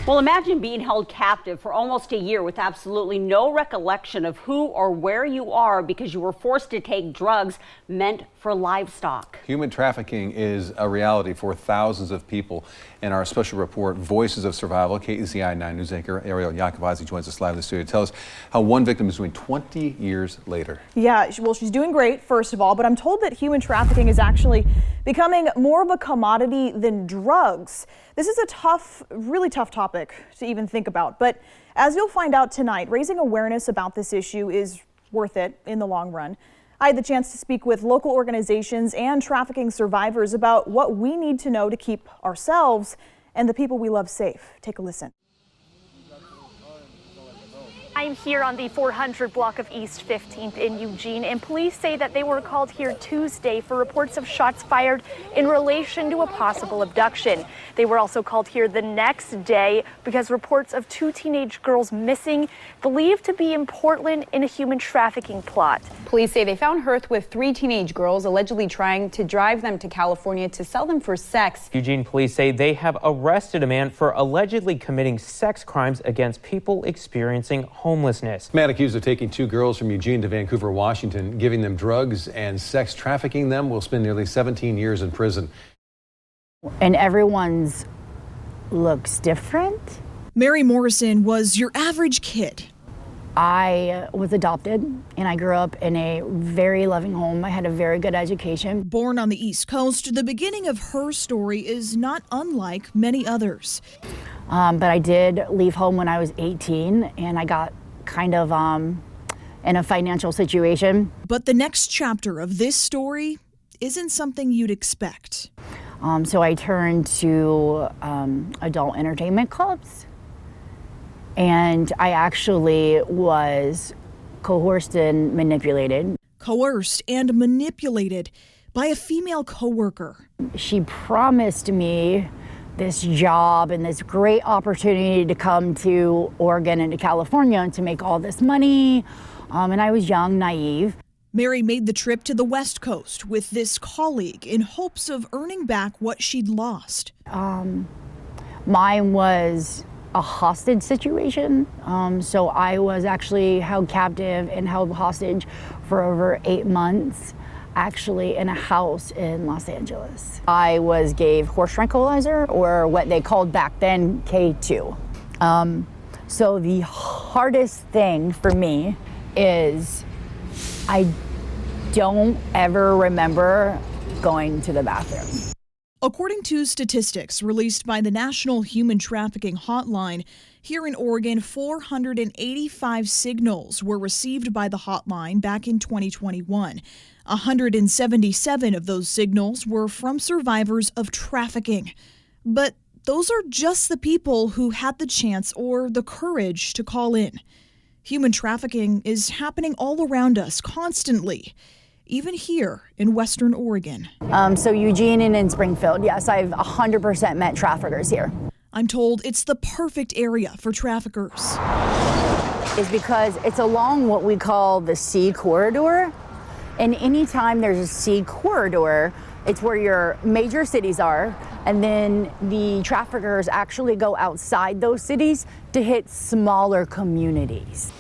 Well, imagine being held captive for almost a year with absolutely no recollection of who or where you are because you were forced to take drugs meant for livestock. Human trafficking is a reality for thousands of people. In our special report, Voices of Survival, KECI 9 News anchor Ariel Yakovadze joins us live in the studio to tell us how one victim is doing 20 years later. Yeah, well, she's doing great, first of all, but I'm told that human trafficking is actually becoming more of a commodity than drugs. This is a really tough topic to even think about, but as you'll find out tonight, raising awareness about this issue is worth it in the long run. I had the chance to speak with local organizations and trafficking survivors about what we need to know to keep ourselves and the people we love safe. Take a listen. I'm here on the 400 block of East 15th in Eugene, and police say that they were called here Tuesday for reports of shots fired in relation to a possible abduction. They were also called here the next day because reports of 2 teenage girls missing, believed to be in Portland in a human trafficking plot. Police say they found Hurth with 3 teenage girls, allegedly trying to drive them to California to sell them for sex. Eugene police say they have arrested a man for allegedly committing sex crimes against people experiencing homelessness. Man accused of taking 2 girls from Eugene to Vancouver, Washington, giving them drugs and sex trafficking them, will spend nearly 17 years in prison. And everyone's looks different. Mary Morrison was your average kid. I was adopted and I grew up in a very loving home. I had a very good education. Born on the East Coast, the beginning of her story is not unlike many others. But I did leave home when I was 18 and I got kind of in a financial situation. But the next chapter of this story isn't something you'd expect. So I turned to adult entertainment clubs. And I actually was coerced and manipulated. Coerced and manipulated by a female coworker. She promised me this job and this great opportunity to come to Oregon and to California and to make all this money. And I was young, naive. Mary made the trip to the West Coast with this colleague in hopes of earning back what she'd lost. Mine was a hostage situation. So I was actually held captive and held hostage for over 8 months, actually in a house in Los Angeles. I gave horse tranquilizer, or what they called back then K2. So the hardest thing for me is I don't ever remember going to the bathroom. According to statistics released by the National Human Trafficking Hotline, here in Oregon, 485 signals were received by the hotline back in 2021. 177 of those signals were from survivors of trafficking. But those are just the people who had the chance or the courage to call in. Human trafficking is happening all around us constantly, even here in Western Oregon. So Eugene and in Springfield, yes, I've 100% met traffickers here. I'm told it's the perfect area for traffickers. Is because it's along what we call the C corridor. And anytime there's a C corridor, it's where your major cities are. And then the traffickers actually go outside those cities to hit smaller communities.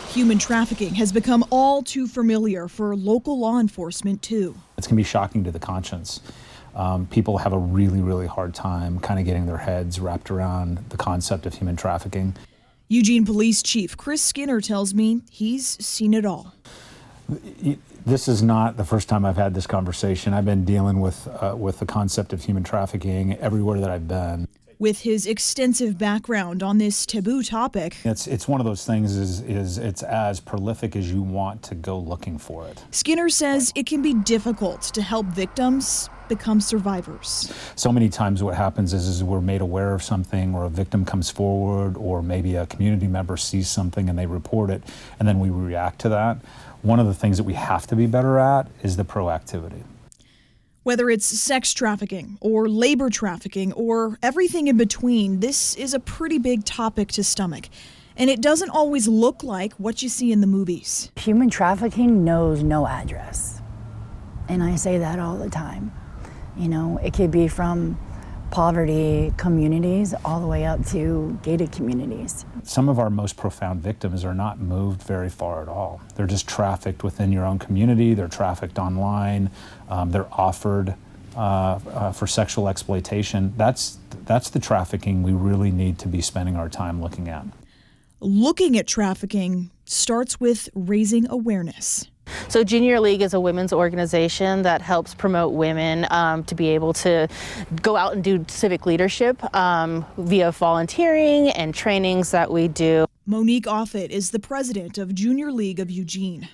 Human trafficking has become all too familiar for local law enforcement, too. It's going to be shocking to the conscience. People have a really, really hard time kind of getting their heads wrapped around the concept of human trafficking. Eugene Police Chief Chris Skinner tells me he's seen it all. This is not the first time I've had this conversation. I've been dealing with the concept of human trafficking everywhere that I've been. With his extensive background on this taboo topic, it's one of those things is it's as prolific as you want to go looking for it. Skinner says it can be difficult to help victims become survivors. So many times what happens is we're made aware of something, or a victim comes forward, or maybe a community member sees something and they report it, and then we react to that. One of the things that we have to be better at is the proactivity. Whether it's sex trafficking or labor trafficking or everything in between, this is a pretty big topic to stomach. And it doesn't always look like what you see in the movies. Human trafficking knows no address. And I say that all the time. You know, it could be from poverty communities all the way up to gated communities. Some of our most profound victims are not moved very far at all. They're just trafficked within your own community, they're trafficked online, they're offered for sexual exploitation. That's the trafficking we really need to be spending our time looking at. Looking at trafficking starts with raising awareness. So Junior League is a women's organization that helps promote women to be able to go out and do civic leadership via volunteering and trainings that we do. Monique Offit is the president of Junior League of Eugene.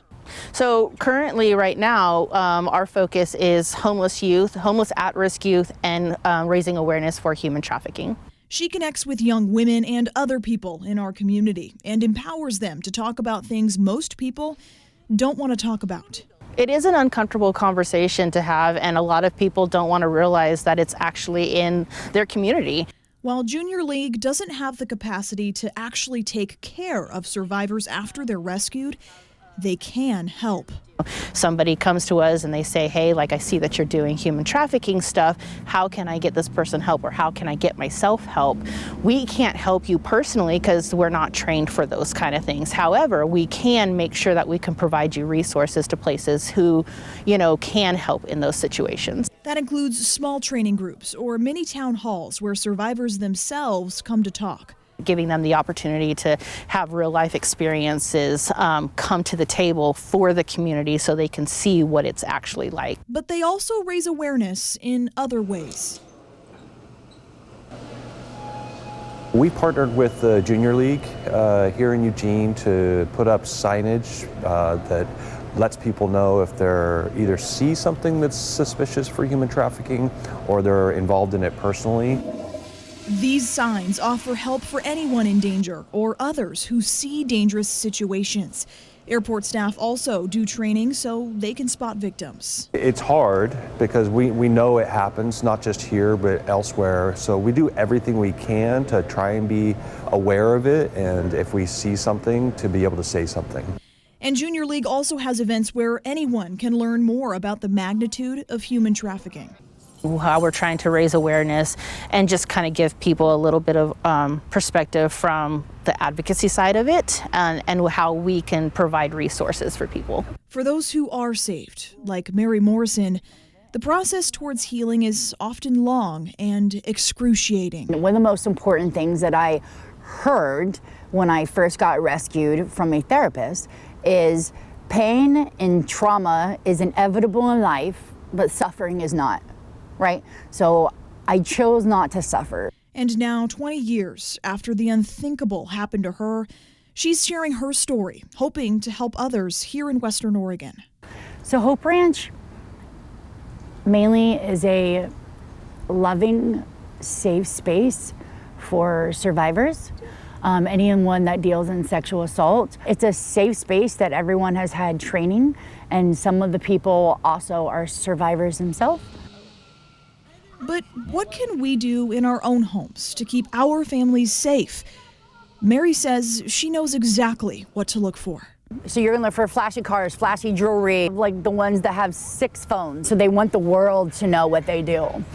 So currently, right now, our focus is homeless youth, homeless at-risk youth, and raising awareness for human trafficking. She connects with young women and other people in our community and empowers them to talk about things most people don't want to talk about. It is an uncomfortable conversation to have, and a lot of people don't want to realize that it's actually in their community. While Junior League doesn't have the capacity to actually take care of survivors after they're rescued, they can help. Somebody comes to us and they say, hey, like, I see that you're doing human trafficking stuff. How can I get this person help, or how can I get myself help? We can't help you personally because we're not trained for those kind of things. However, we can make sure that we can provide you resources to places who, can help in those situations. That includes small training groups or mini town halls where survivors themselves come to talk. Giving them the opportunity to have real life experiences come to the table for the community so they can see what it's actually like. But they also raise awareness in other ways. We partnered with the Junior League here in Eugene to put up signage that lets people know if they're either see something that's suspicious for human trafficking or they're involved in it personally. These signs offer help for anyone in danger or others who see dangerous situations. Airport staff also do training so they can spot victims. It's hard because we know it happens, not just here, but elsewhere. So we do everything we can to try and be aware of it, and if we see something, to be able to say something. And Junior League also has events where anyone can learn more about the magnitude of human trafficking. How we're trying to raise awareness and just kind of give people a little bit of perspective from the advocacy side of it, and how we can provide resources for people. For those who are saved, like Mary Morrison, the process towards healing is often long and excruciating. One of the most important things that I heard when I first got rescued from a therapist is pain and trauma is inevitable in life, but suffering is not. Right? So I chose not to suffer. And now, 20 years after the unthinkable happened to her, she's sharing her story, hoping to help others here in Western Oregon. So Hope Ranch mainly is a loving, safe space for survivors, anyone that deals in sexual assault. It's a safe space that everyone has had training, and some of the people also are survivors themselves. But what can we do in our own homes to keep our families safe? Mary says she knows exactly what to look for. So you're gonna look for flashy cars, flashy jewelry, like the ones that have 6 phones. So they want the world to know what they do.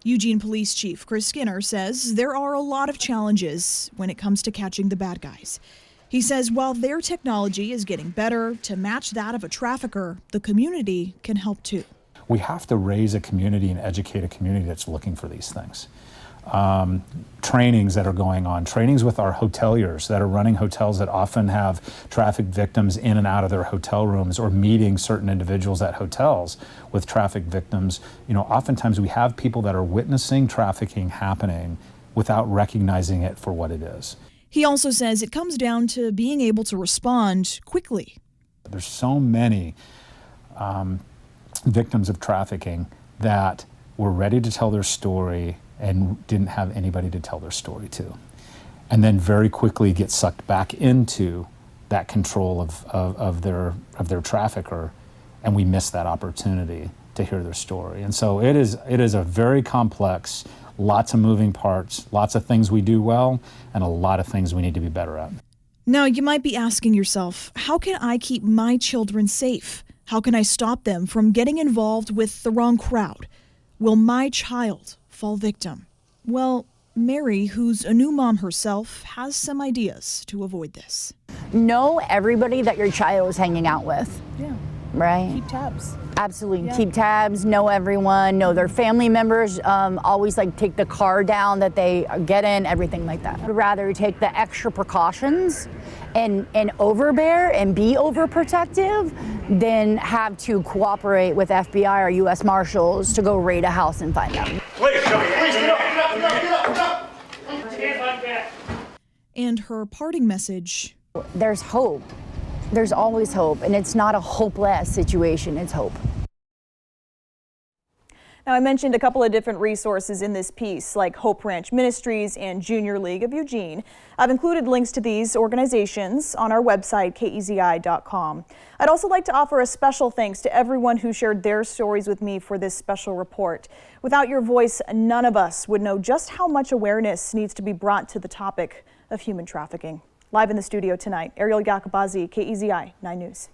Eugene Police Chief Chris Skinner says there are a lot of challenges when it comes to catching the bad guys. He says while their technology is getting better to match that of a trafficker, the community can help too. We have to raise a community and educate a community that's looking for these things. Trainings that are going on, trainings with our hoteliers that are running hotels that often have trafficked victims in and out of their hotel rooms, or meeting certain individuals at hotels with trafficked victims. Oftentimes we have people that are witnessing trafficking happening without recognizing it for what it is. He also says it comes down to being able to respond quickly. There's so many victims of trafficking that were ready to tell their story and didn't have anybody to tell their story to, and then very quickly get sucked back into that control of their trafficker, and we miss that opportunity to hear their story. And so it is a very complex, lots of moving parts, lots of things we do well, and a lot of things we need to be better at. Now, you might be asking yourself, how can I keep my children safe? How can I stop them from getting involved with the wrong crowd? Will my child fall victim? Well, Mary, who's a new mom herself, has some ideas to avoid this. Know everybody that your child is hanging out with. Yeah. Right? Keep tabs. Absolutely. Yeah. Keep tabs, know everyone, know their family members, always like take the car down that they get in, everything like that. I'd rather take the extra precautions and overbear and be overprotective than have to cooperate with FBI or U.S. Marshals to go raid a house and find them. Please, get up. And her parting message: there's hope. There's always hope, and it's not a hopeless situation, it's hope. Now, I mentioned a couple of different resources in this piece, like Hope Ranch Ministries and Junior League of Eugene. I've included links to these organizations on our website, kezi.com. I'd also like to offer a special thanks to everyone who shared their stories with me for this special report. Without your voice, none of us would know just how much awareness needs to be brought to the topic of human trafficking. Live in the studio tonight, Ariel Yakabazi, KEZI 9 News.